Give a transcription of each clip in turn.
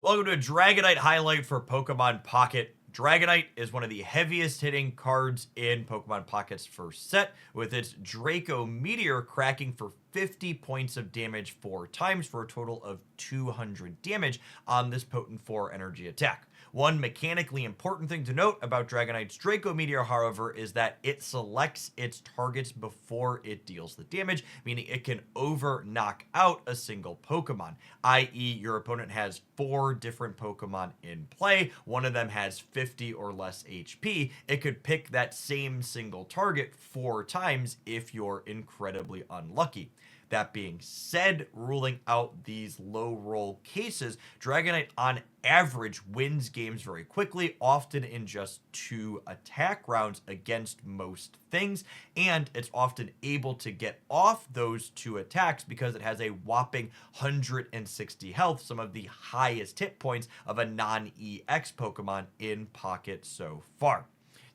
Welcome to a Dragonite highlight for Pokemon Pocket. Dragonite is one of the heaviest hitting cards in Pokemon Pocket's first set, with its Draco Meteor cracking for 50 points of damage 4 times for a total of 200 damage on this potent 4 energy attack. One mechanically important thing to note about Dragonite's Draco Meteor, however, is that it selects its targets before it deals the damage, meaning it can over knock out a single Pokemon, i.e. your opponent has 4 different Pokemon in play, one of them has 50 or less HP, it could pick that same single target 4 times if you're incredibly unlucky. That being said, ruling out these low roll cases, Dragonite on average wins games very quickly, often in just 2 attack rounds against most things, and it's often able to get off those 2 attacks because it has a whopping 160 health, some of the highest hit points of a non-EX Pokemon in Pocket so far.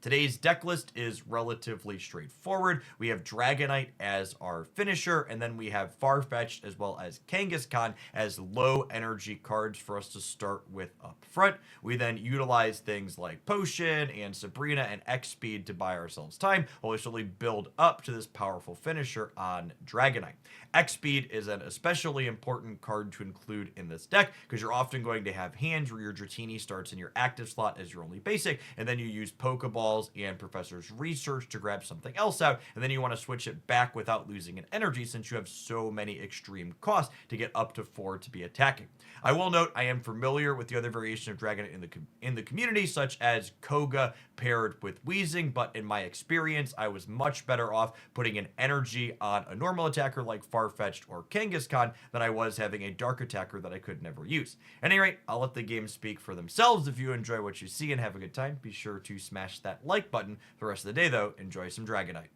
Today's deck list is relatively straightforward. We have Dragonite as our finisher, and then we have Farfetch'd as well as Kangaskhan as low energy cards for us to start with up front. We then utilize things like Potion and Sabrina and X Speed to buy ourselves time, while we slowly build up to this powerful finisher on Dragonite. X Speed is an especially important card to include in this deck because you're often going to have hands where your Dratini starts in your active slot as your only basic, and then you use Pokeballs and Professor's Research to grab something else out, and then you want to switch it back without losing an energy since you have so many extreme costs to get up to 4 to be attacking. I will note I am familiar with the other variation of Dragonite in the community, such as Koga paired with Weezing, but in my experience, I was much better off putting an energy on a normal attacker like Farfetch'd or Kangaskhan than I was having a dark attacker that I could never use. At any rate, I'll let the games speak for themselves. If you enjoy what you see and have a good time, be sure to smash that like button. For the rest of the day, though, enjoy some Dragonite.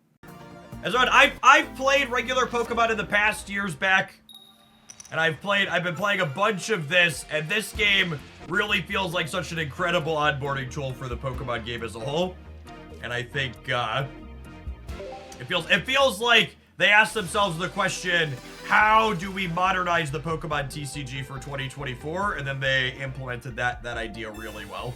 As I've played regular Pokemon in the past years back, and I've been playing a bunch of this, and this game really feels like such an incredible onboarding tool for the Pokemon game as a whole. And I think it feels like they asked themselves the question, how do we modernize the Pokemon TCG for 2024? And then they implemented that idea really well.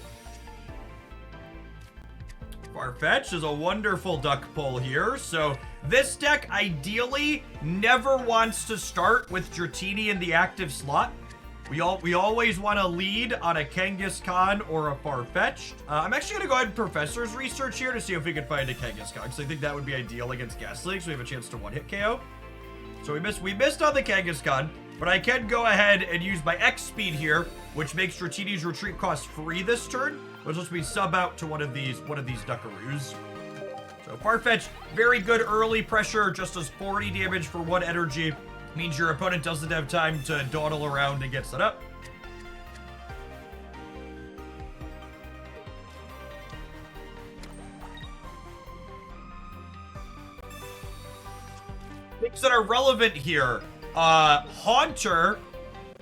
Farfetch'd is a wonderful duck pull here. So this deck ideally never wants to start with Dratini in the active slot. We always want to lead on a Kangaskhan or a Farfetch'd. I'm actually going to go ahead and Professor's Research here to see if we can find a Kangaskhan, because I think that would be ideal against Gastly, so we have a chance to one-hit KO. So we missed on the Kangaskhan, but I can go ahead and use my X Speed here, which makes Dratini's retreat cost free this turn, which lets me sub out to one of these Duckaroos. So Farfetch'd, very good early pressure, just does 40 damage for 1 energy. Means your opponent doesn't have time to dawdle around and get set up. Things that are relevant here. Haunter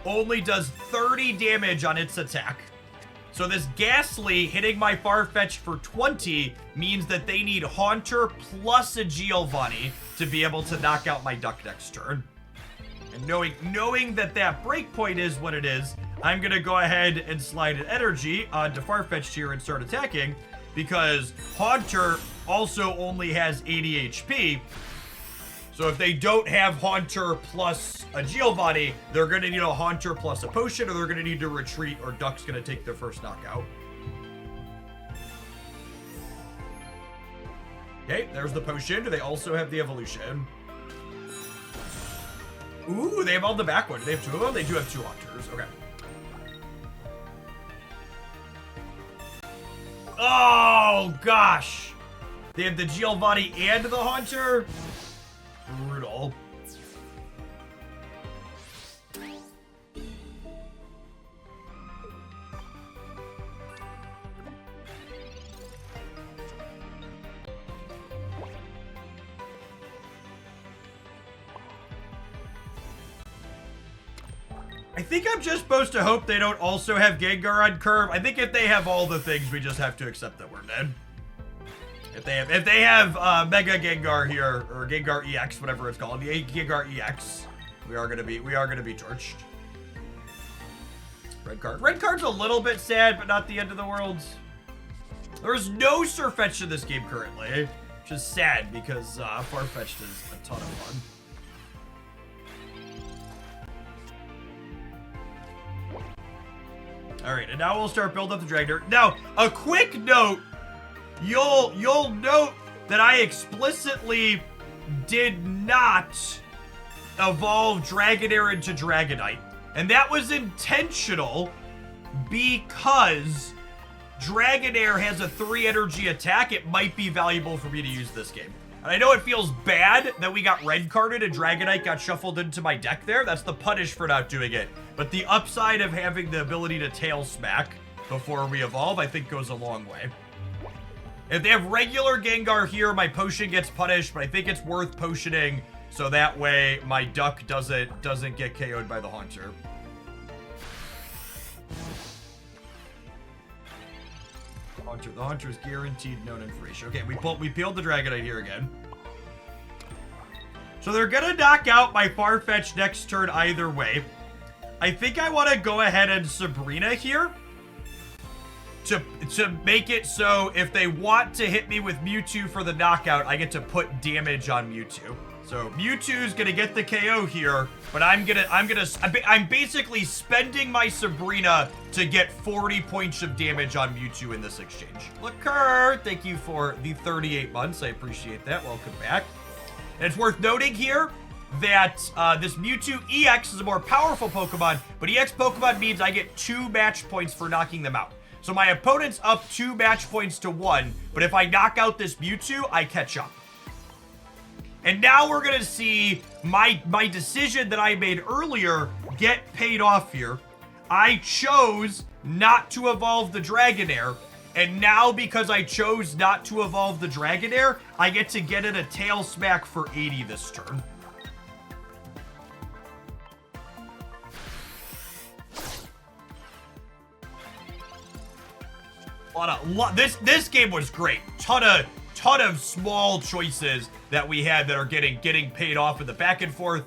only does 30 damage on its attack. So this Gastly hitting my Farfetch'd for 20 means that they need Haunter plus a Giovanni to be able to knock out my Duck next turn. And knowing that breakpoint is what it is, I'm going to go ahead and slide an energy onto Farfetch'd here and start attacking, because Haunter also only has 80 HP. So if they don't have Haunter plus a Giovanni, they're going to need a Haunter plus a Potion, or they're going to need to retreat, or Duck's going to take their first knockout. Okay, there's the Potion. Do they also have the Evolution? Ooh, they have all the back one. Do they have 2 of them? They do have 2 Haunters. Okay. Oh, gosh. They have the Giovanni and the Haunter? Brutal. I think I'm just supposed to hope they don't also have Gengar on curve. I think if they have all the things, we just have to accept that we're dead. If they have Mega Gengar here, or Gengar EX, whatever it's called, the Gengar EX, we are gonna be torched. Red card. Red card's a little bit sad, but not the end of the world. There's no Farfetch'd in this game currently, which is sad because Farfetch'd is a ton of fun. All right, and now we'll start building up the Dragonair. Now, a quick note, you'll note that I explicitly did not evolve Dragonair into Dragonite. And that was intentional because Dragonair has a 3 energy attack. It might be valuable for me to use this game. And I know it feels bad that we got red carded and Dragonite got shuffled into my deck there. That's the punish for not doing it. But the upside of having the ability to tail smack before we evolve, I think goes a long way. If they have regular Gengar here, my potion gets punished, but I think it's worth potioning so that way my duck doesn't get KO'd by the Haunter. The Haunter is guaranteed known information. Okay, we peeled the Dragonite here again. So they're gonna knock out my Farfetch'd next turn either way. I think I want to go ahead and Sabrina here to make it so if they want to hit me with Mewtwo for the knockout, I get to put damage on Mewtwo. So Mewtwo's gonna get the KO here, but I'm basically spending my Sabrina to get 40 points of damage on Mewtwo in this exchange. Liquor, thank you for the 38 months. I appreciate that. Welcome back. And it's worth noting here that this Mewtwo EX is a more powerful Pokemon, but EX Pokemon means I get 2 match points for knocking them out. So my opponent's up 2 match points to 1, but if I knock out this Mewtwo, I catch up. And now we're gonna see my decision that I made earlier get paid off here. I chose not to evolve the Dragonair, and now because I chose not to evolve the Dragonair, I get to get in a tail smack for 80 this turn. This game was great. Ton of small choices that we had that are getting paid off in the back and forth.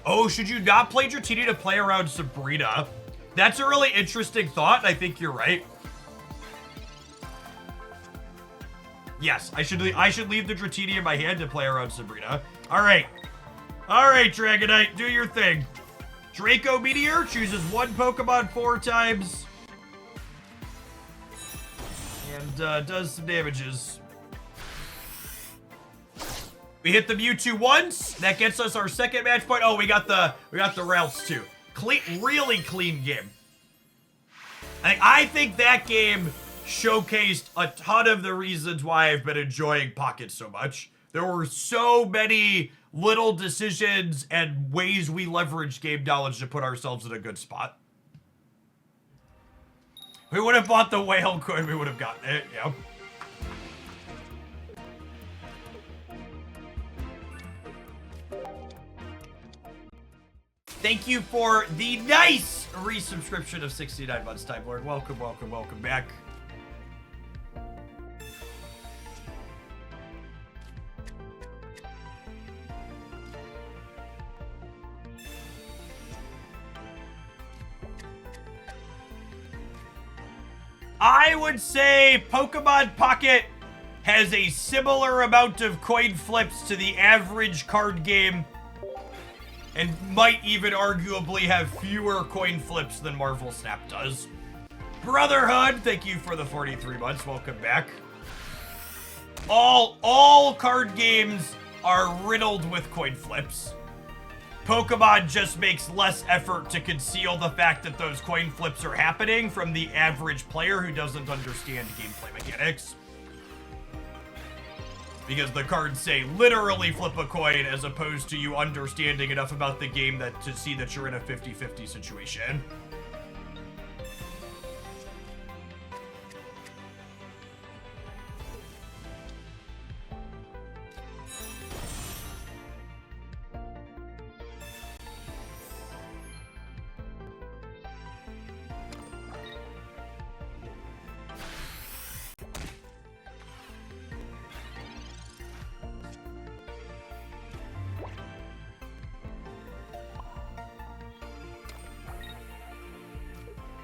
Oh, should you not play Dratini to play around Sabrina? That's a really interesting thought, and I think you're right. Yes, I should leave the Dratini in my hand to play around Sabrina. All right, Dragonite, do your thing. Draco Meteor chooses 1 Pokemon 4 times. And does some damages. We hit the Mewtwo once. That gets us our 2nd match point. Oh, we got the routes too. Really clean game. I think that game showcased a ton of the reasons why I've been enjoying Pocket so much. There were so many little decisions and ways we leveraged game knowledge to put ourselves in a good spot. We would have bought the whale coin, we would have gotten it, yeah. Thank you for the nice resubscription of 69 months, Time Lord. Welcome back. I would say Pokemon Pocket has a similar amount of coin flips to the average card game and might even arguably have fewer coin flips than Marvel Snap does. Brotherhood, thank you for the 43 months. Welcome back. All card games are riddled with coin flips. Pokemon just makes less effort to conceal the fact that those coin flips are happening from the average player who doesn't understand gameplay mechanics. Because the cards say literally flip a coin as opposed to you understanding enough about the game to see that you're in a 50-50 situation.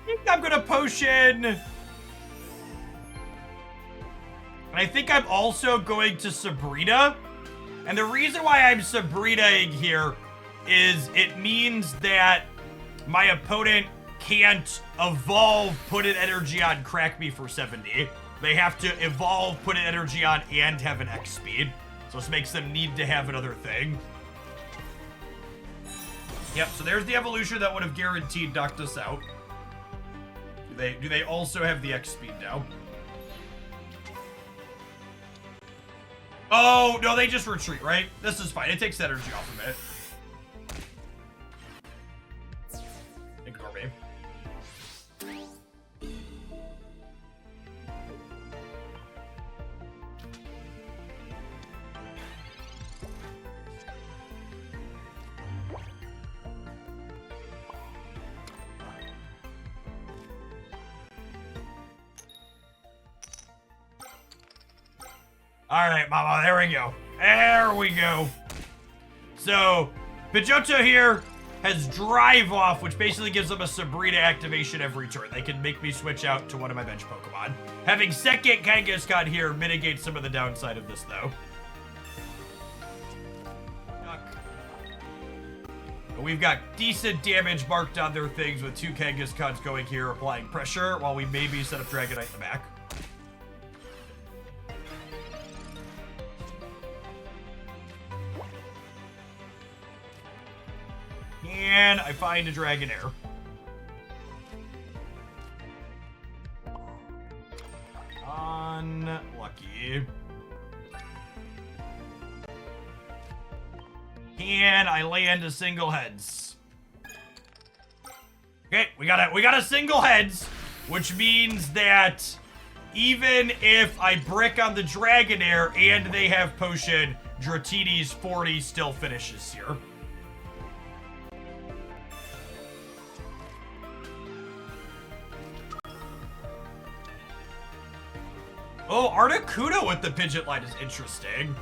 think I'm gonna potion. And I think I'm also going to Sabrina. And the reason why I'm Sabrina-ing here is it means that my opponent can't evolve, put an energy on, crack me for 70. They have to evolve, put an energy on, and have an X speed. So this makes them need to have another thing. Yep, so there's the evolution that would have guaranteed knocked us out. Do they also have the X speed now? Oh, no, they just retreat, right? This is fine. It takes energy off of it. Ignore me. All right, Mama, there we go. There we go. So, Pidgeot here has Drive Off, which basically gives them a Sabrina activation every turn. They can make me switch out to one of my bench Pokemon. Having second Kangaskhan here mitigates some of the downside of this, though. We've got decent damage marked on their things with 2 Kangaskhan's going here, applying pressure, while we maybe set up Dragonite in the back. And I find a Dragonair. Unlucky. And I land a single heads. Okay, we got a single heads, which means that even if I brick on the Dragonair and they have potion, Dratini's 40 still finishes here. Oh, Articuno with the Pidgeot line is interesting.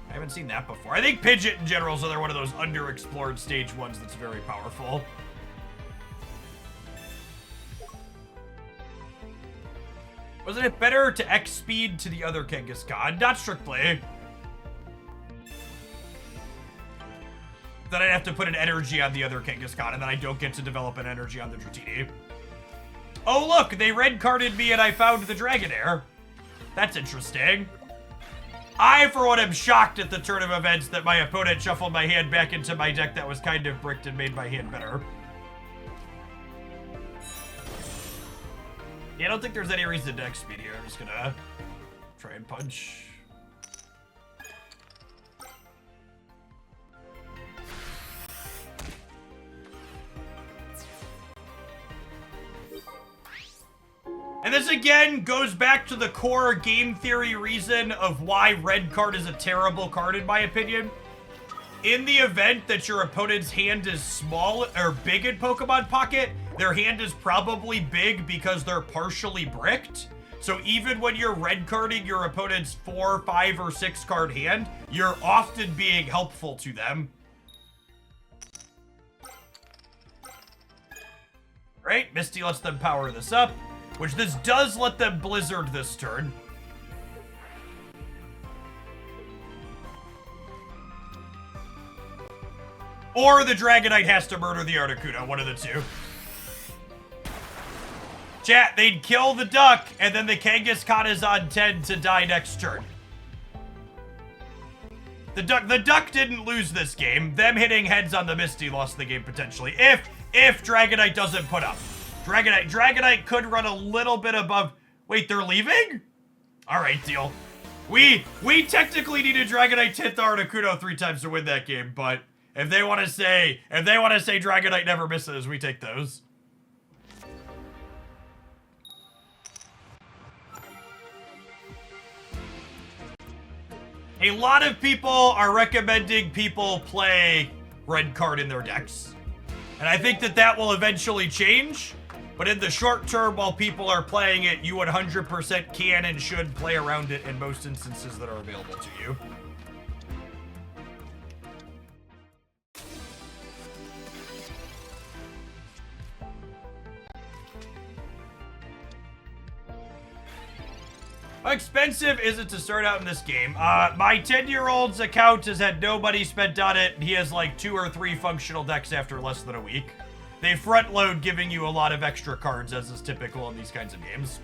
I haven't seen that before. I think Pidgeot in general is another one of those underexplored stage ones that's very powerful. Wasn't it better to X speed to the other Kangaskhan? Not strictly. Then I'd have to put an energy on the other Kangaskhan, and then I don't get to develop an energy on the Dratini. Oh, look, they red carded me and I found the Dragonair. That's interesting. I, for one, am shocked at the turn of events that my opponent shuffled my hand back into my deck that was kind of bricked and made my hand better. Yeah, I don't think there's any reason to X-speed here. I'm just gonna try and punch. And this again goes back to the core game theory reason of why red card is a terrible card in my opinion. In the event that your opponent's hand is small or big in Pokemon Pocket, their hand is probably big because they're partially bricked. So even when you're red carding your opponent's 4, 5, or 6 card hand, you're often being helpful to them. Right? Misty lets them power this up. Which this does let them Blizzard this turn. Or the Dragonite has to murder the Articuno, one of the two. Chat, they'd kill the duck, and then the Kangaskhan is on 10 to die next turn. The duck didn't lose this game. Them hitting heads on the Misty lost the game potentially. If Dragonite doesn't put up. Dragonite could run a little bit above. Wait, they're leaving? All right, deal. We technically needed Dragonite to hit the Articuno 3 times to win that game, but if they want to say Dragonite never misses, we take those. A lot of people are recommending people play red card in their decks. And I think that will eventually change. But in the short term, while people are playing it, you 100% can and should play around it in most instances that are available to you. How expensive is it to start out in this game? My 10-year-old's account has had no money spent on it. He has like 2 or 3 functional decks after less than a week. They front load giving you a lot of extra cards, as is typical in these kinds of games.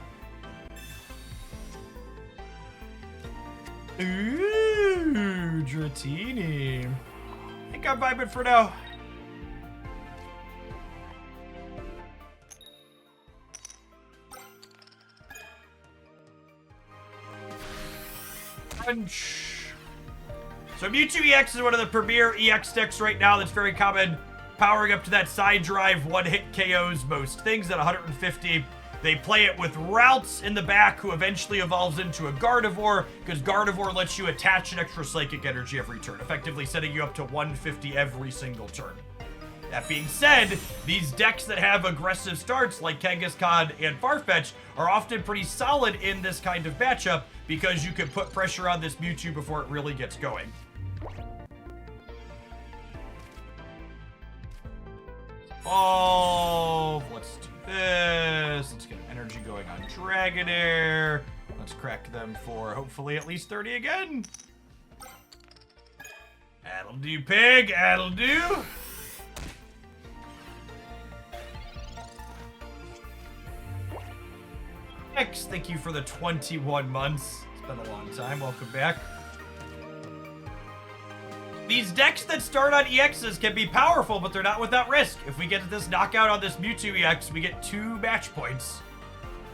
Ooh, Dratini. I think I'm vibing for now. So Mewtwo EX is one of the premier EX decks right now that's very common. Powering up to that side drive, one-hit KOs most things at 150. They play it with Routes in the back, who eventually evolves into a Gardevoir, because Gardevoir lets you attach an extra Psychic Energy every turn, effectively setting you up to 150 every single turn. That being said, these decks that have aggressive starts like Kangaskhan and Farfetch'd are often pretty solid in this kind of matchup because you can put pressure on this Mewtwo before it really gets going. Oh, let's do this. Let's get energy going on Dragonair. Let's crack them for hopefully at least 30 again. That'll do, pig. That'll do. X, thank you for the 21 months. It's been a long time. Welcome back. These decks that start on EXs can be powerful, but they're not without risk. If we get this knockout on this Mewtwo EX, we get 2 match points.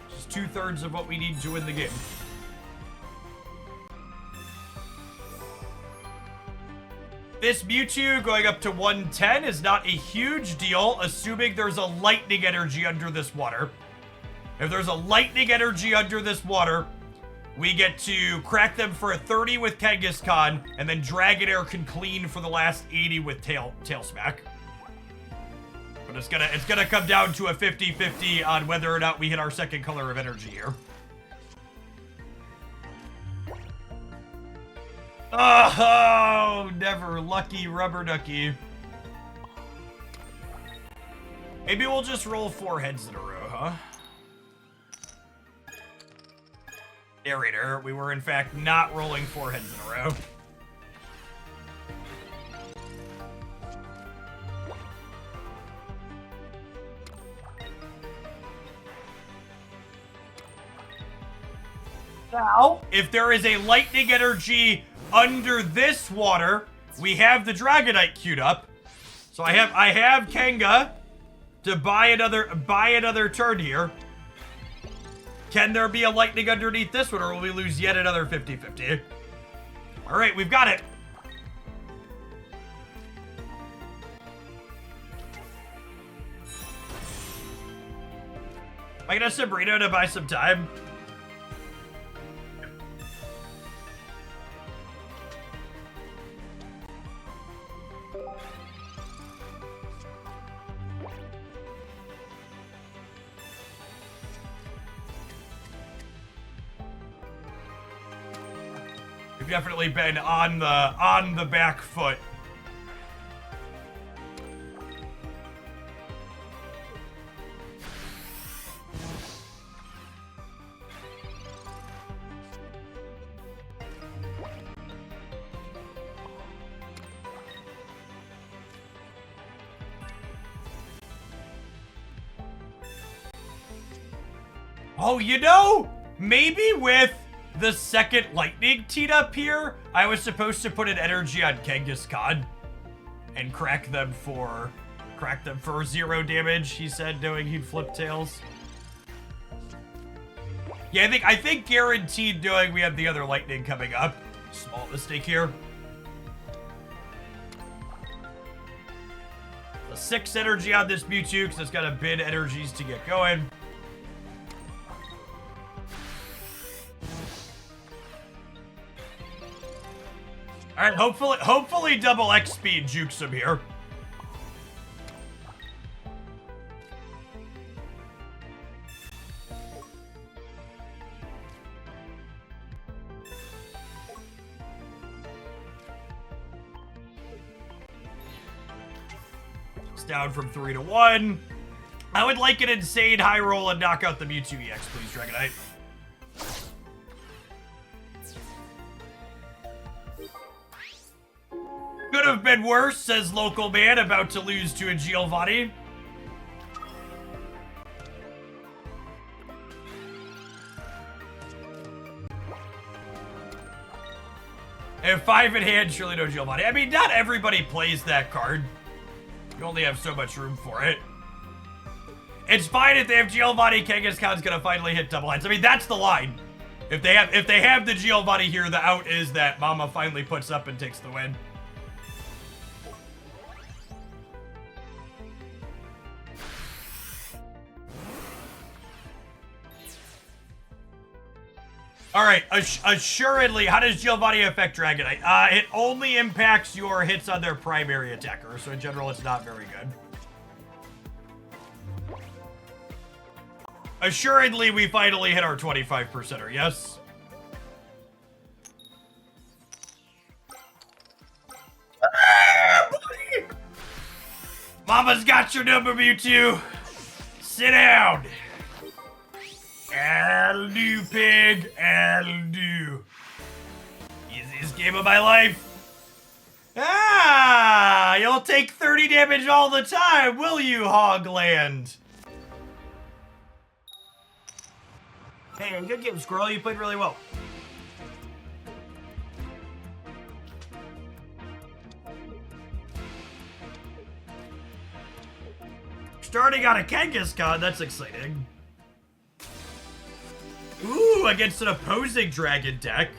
Just 2/3 of what we need to win the game. This Mewtwo going up to 110 is not a huge deal, assuming there's a lightning energy under this water. If there's a lightning energy under this water, we get to crack them for a 30 with Kangaskhan, and then Dragonair can clean for the last 80 with Tail Smack. But it's gonna come down to a 50-50 on whether or not we hit our second color of energy here. Oh, never. Lucky rubber ducky. Maybe we'll just roll 4 heads in a row, huh? Narrator, we were in fact not rolling 4 heads in a row. Now, if there is a lightning energy under this water, we have the Dragonite queued up. So I have Kanga to buy another turn here. Can there be a lightning underneath this one, or will we lose yet another 50-50? All right, we've got it. Am I gonna Sabrina to buy some time? We've definitely been on the back foot. Oh, you know, maybe with the second lightning teed up here, I was supposed to put an energy on Kangaskhan and crack them for 0 damage, he said, knowing he'd flip tails. Yeah, I think guaranteed knowing we have the other lightning coming up. Small mistake here. The 6 energy on this Mewtwo, because it's got a bid energies to get going. All right, hopefully double X speed jukes him here. It's down from 3 to 1. I would like an insane high roll and knock out the Mewtwo EX, please, Dragonite. Could have been worse, says local man about to lose to a Giovanni. And 5 in hand, surely no Giovanni. I mean, not everybody plays that card. You only have so much room for it. It's fine if they have Giovanni. Kangaskhan's gonna finally hit double heads. I mean, that's the line. If they have the Giovanni here, the out is that Mama finally puts up and takes the win. All right, assuredly, how does Giovanni affect Dragonite? It only impacts your hits on their primary attacker, so in general, it's not very good. Assuredly, we finally hit our 25%er, yes? Mama's got your number, Mewtwo. Sit down. I'll do, pig. I'll do. Easiest game of my life. Ah, you'll take 30 damage all the time, will you, Hogland? Hey, good game, Squirrel. You played really well. Starting on a Kangaskhan, that's exciting. Ooh, against an opposing dragon deck.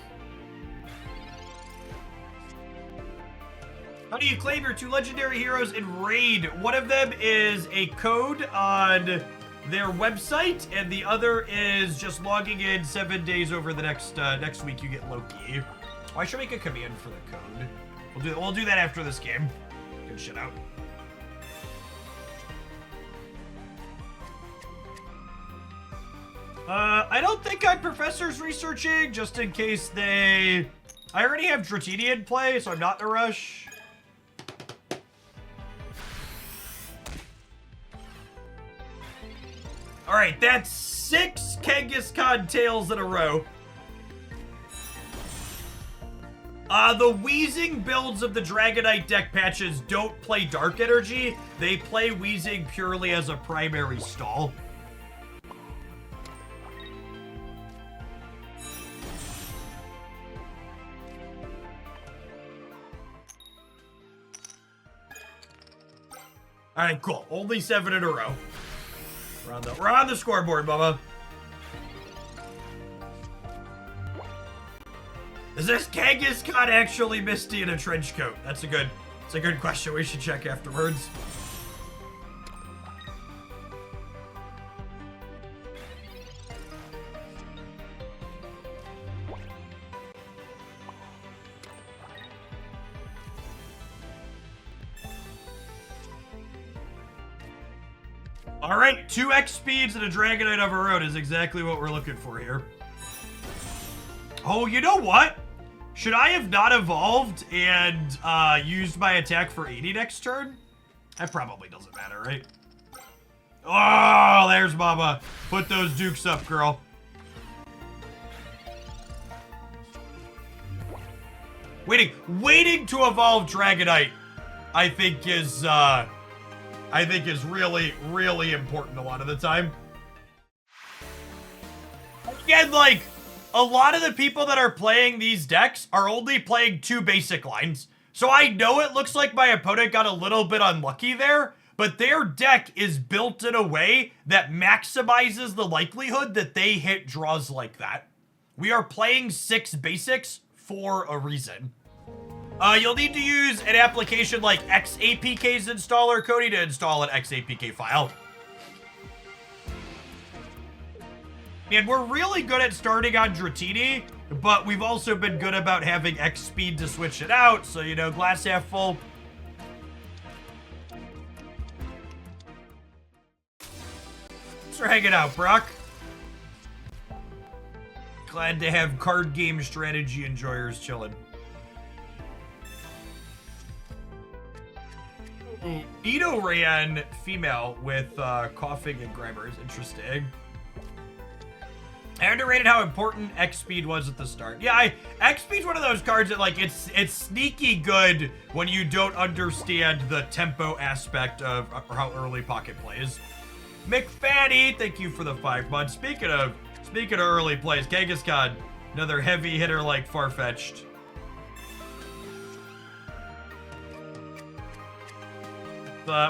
How do you claim your 2 legendary heroes in Raid? One of them is a code on their website, and the other is just logging in 7 days over the next week. You get Loki. Oh, I should make a command for the code. We'll do that after this game. Good shit out. I don't think I'm Professor's researching, just in case I already have Dratini in play, so I'm not in a rush. Alright, that's 6 Kangaskhan tails in a row. The Wheezing builds of the Dragonite deck patches don't play Dark Energy. They play Wheezing purely as a primary stall. Alright, cool. Only 7 in a row. We're on the scoreboard, Bubba. Is this Kangaskhan actually Misty in a trench coat? That's a good question. We should check afterwards. All right, 2x speeds and a Dragonite of our own is exactly what we're looking for here. Oh, you know what? Should I have not evolved and used my attack for 80 next turn? That probably doesn't matter, right? Oh, there's Mama. Put those dukes up, girl. Waiting to evolve Dragonite, I think is really, really important a lot of the time. Again, like, a lot of the people that are playing these decks are only playing 2 basic lines. So I know it looks like my opponent got a little bit unlucky there, but their deck is built in a way that maximizes the likelihood that they hit draws like that. We are playing 6 basics for a reason. You'll need to use an application like XAPK's installer, Cody, to install an XAPK file. And we're really good at starting on Dratini, but we've also been good about having X speed to switch it out, so, you know, glass half full. Thanks for hanging out, Brock. Glad to have card game strategy enjoyers chilling. Ito ran female with coughing and grammar is interesting. I underrated how important X-Speed was at the start. Yeah, X-Speed's one of those cards that, like, it's sneaky good when you don't understand the tempo aspect of how early Pocket plays. McFaddy, thank you for the 5 months. Speaking of early plays, Kangaskhan, another heavy hitter like Farfetch'd.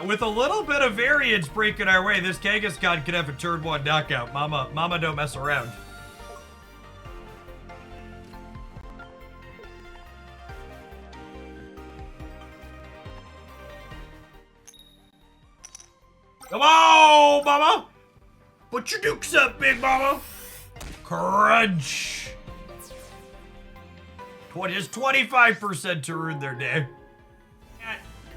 With a little bit of variance breaking our way, this Kangaskhan could have a turn 1 knockout. Mama don't mess around. Come on, mama! Put your dukes up, big mama! Crunch! Just 25% to ruin their day.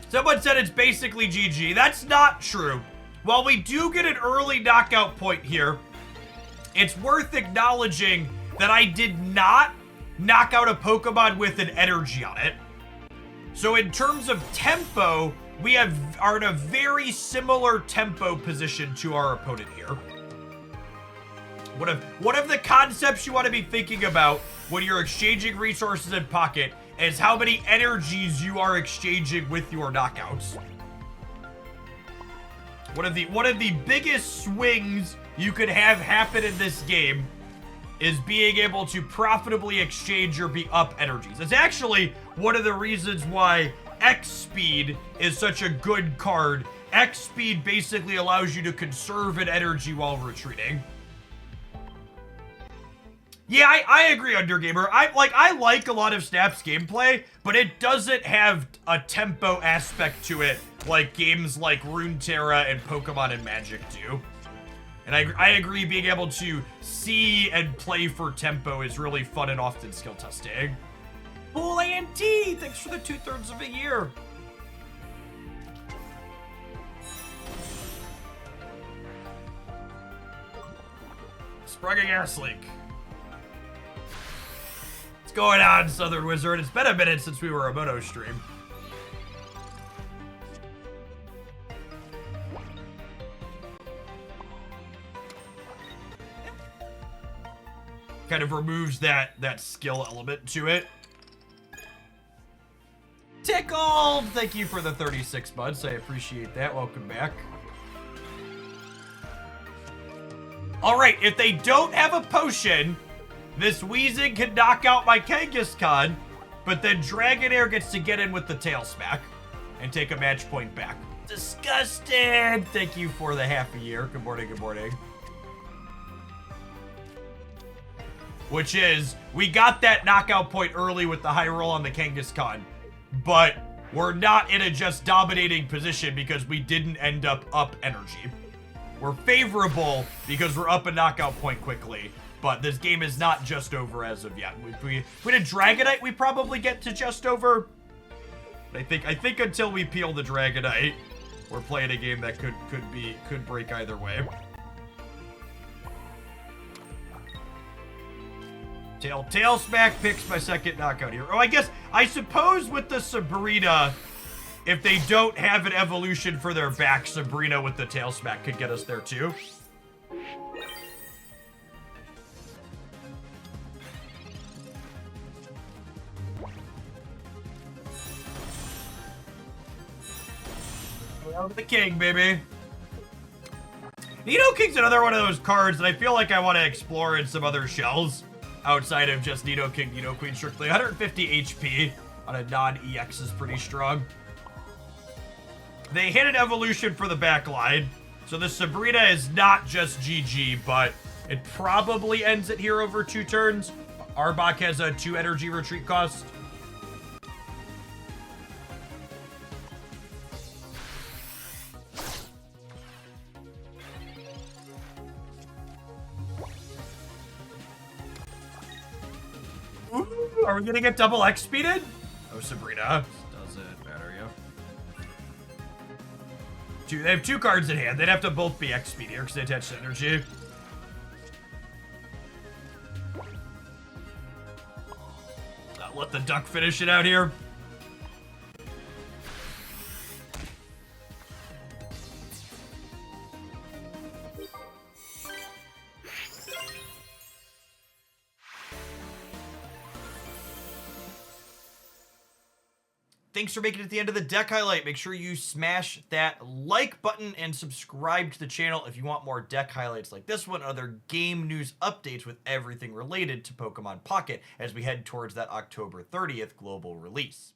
Someone said it's basically GG. That's not true. While we do get an early knockout point here, it's worth acknowledging that I did not knock out a Pokemon with an energy on it. So in terms of tempo, we are in a very similar tempo position to our opponent here. One of the concepts you want to be thinking about when you're exchanging resources in Pocket is how many energies you are exchanging with your knockouts. One of the biggest swings you could have happen in this game is being able to profitably exchange your up energies. It's actually one of the reasons why X-Speed is such a good card. X-Speed basically allows you to conserve an energy while retreating. Yeah, I agree, Undergamer. I like a lot of Snap's gameplay, but it doesn't have a tempo aspect to it like games like Runeterra and Pokemon and Magic do. And I agree, being able to see and play for tempo is really fun and often skill testing. Bull ANT, thanks for the 2/3 of a year. Sprung a gas leak. What's going on, Southern Wizard? It's been a minute since we were a mono stream. Kind of removes that skill element to it. Tickled! Thank you for the 36 months. I appreciate that. Welcome back. Alright, if they don't have a potion, this Weezing can knock out my Kangaskhan, but then Dragonair gets to get in with the tail smack and take a match point back. Disgusted! Thank you for the half a year. Good morning, good morning. Which is, we got that knockout point early with the high roll on the Kangaskhan, but we're not in a just dominating position because we didn't end up energy. We're favorable because we're up a knockout point quickly, but this game is not just over as of yet. If we had Dragonite, we probably get to just over. I think until we peel the Dragonite, we're playing a game that could break either way. Tail smack picks my second knockout here. Oh, I suppose with the Sabrina, if they don't have an evolution for their back, Sabrina with the tail smack could get us there too. Well, the king, baby. Nidoking's another one of those cards that I feel like I want to explore in some other shells. Outside of just Nidoking, Nidoqueen strictly. 150 HP on a non-EX is pretty strong. They hit an evolution for the back line. So the Sabrina is not just GG, but it probably ends it here over 2 turns. Arbok has a 2 energy retreat cost. Are we gonna get double X speeded? Oh, Sabrina. Doesn't matter, yeah. They have 2 cards in hand. They'd have to both be X speed here because they attach to energy. Let the duck finish it out here. thanks for making it to the end of the deck highlight. Make sure you smash that like button and subscribe to the channel if you want more deck highlights like this one, other game news updates with everything related to Pokemon Pocket as we head towards that October 30th global release.